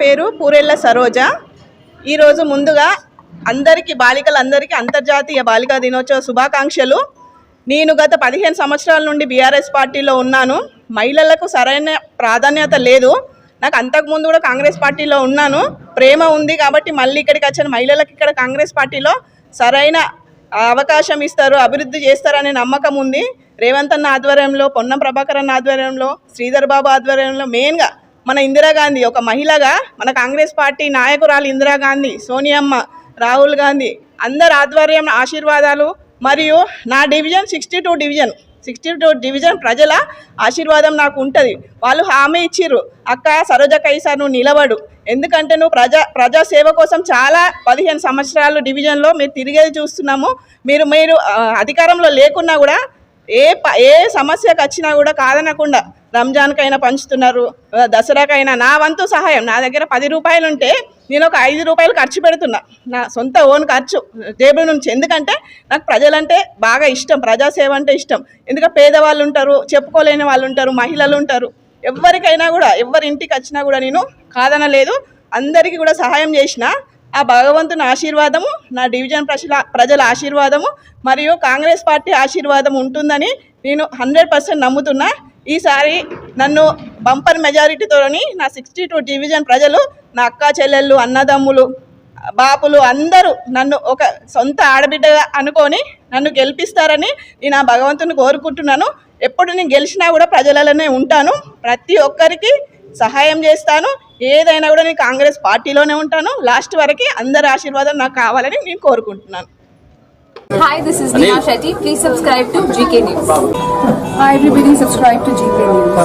పేరు పూరెళ్ళ సరోజ. ఈరోజు ముందుగా బాలికలందరికీ అంతర్జాతీయ బాలికా దినోత్సవ శుభాకాంక్షలు. నేను గత 15 సంవత్సరాల నుండి బీఆర్ఎస్ పార్టీలో ఉన్నాను. మహిళలకు సరైన ప్రాధాన్యత లేదు. నాకు అంతకుముందు కూడా కాంగ్రెస్ పార్టీలో ఉన్నాను. ప్రేమ ఉంది కాబట్టి మళ్ళీ ఇక్కడికి వచ్చిన మహిళలకు ఇక్కడ కాంగ్రెస్ పార్టీలో సరైన అవకాశం ఇస్తారు, అభివృద్ధి చేస్తారనే నమ్మకం ఉంది. రేవంత్ అన్న ఆధ్వర్యంలో, పొన్నం ప్రభాకర్ అన్న ఆధ్వర్యంలో, శ్రీధర్ బాబు ఆధ్వర్యంలో, మెయిన్గా మన ఇందిరాగాంధీ ఒక మహిళగా, మన కాంగ్రెస్ పార్టీ నాయకురాలు ఇందిరాగాంధీ, సోనియమ్మ, రాహుల్ గాంధీ అందరి ఆధ్వర్యం ఆశీర్వాదాలు మరియు నా డివిజన్ 62 డివిజన్ ప్రజల ఆశీర్వాదం నాకు ఉంటుంది. వాళ్ళు హామీ ఇచ్చిర్రు, అక్క సరోజక్క ఈసారి నువ్వు నిలబడు, ఎందుకంటే నువ్వు ప్రజాసేవ కోసం చాలా 15 సంవత్సరాలు డివిజన్లో మీరు తిరిగేది చూస్తున్నాము. మీరు అధికారంలో లేకున్నా కూడా ఏ సమస్యకు వచ్చినా కూడా కాదనకుండా రంజాన్కైనా పంచుతున్నారు, దసరాకైనా నా వంతు సహాయం. నా దగ్గర 10 రూపాయలు ఉంటే నేను ఒక 5 రూపాయలు ఖర్చు పెడుతున్నా, నా సొంత ఓన్ ఖర్చు జేబు నుంచి. ఎందుకంటే నాకు ప్రజలంటే బాగా ఇష్టం, ప్రజాసేవ అంటే ఇష్టం. ఎందుకంటే పేదవాళ్ళు ఉంటారు, చెప్పుకోలేని వాళ్ళు ఉంటారు, మహిళలు ఉంటారు. ఎవరికైనా కూడా ఎవరి ఇంటికి వచ్చినా కూడా నేను కాదనలేదు, అందరికీ కూడా సహాయం చేసిన. ఆ భగవంతుని ఆశీర్వాదము, నా డివిజన్ ప్రజల ఆశీర్వాదము మరియు కాంగ్రెస్ పార్టీ ఆశీర్వాదం ఉంటుందని నేను 100% నమ్ముతున్నా. ఈసారి నన్ను బంపర్ మెజారిటీతోని నా 62 డివిజన్ ప్రజలు, నా అక్క చెల్లెళ్ళు, అన్నదమ్ములు, బాపులు అందరూ నన్ను ఒక సొంత ఆడబిడ్డగా అనుకొని నన్ను గెలిపిస్తారని నేను ఆ భగవంతుని కోరుకుంటున్నాను. ఎప్పుడు నేను గెలిచినా కూడా ప్రజలలోనే ఉంటాను, ప్రతి ఒక్కరికి సహాయం చేస్తాను. ఏదైనా కూడా నేను కాంగ్రెస్ పార్టీలోనే ఉంటాను. లాస్ట్ వరకు అందరి ఆశీర్వాదం నాకు కావాలని నేను కోరుకుంటున్నాను. Hi, this is Neha Shetty. Please subscribe to GK News. Hi everybody, subscribe to GK News.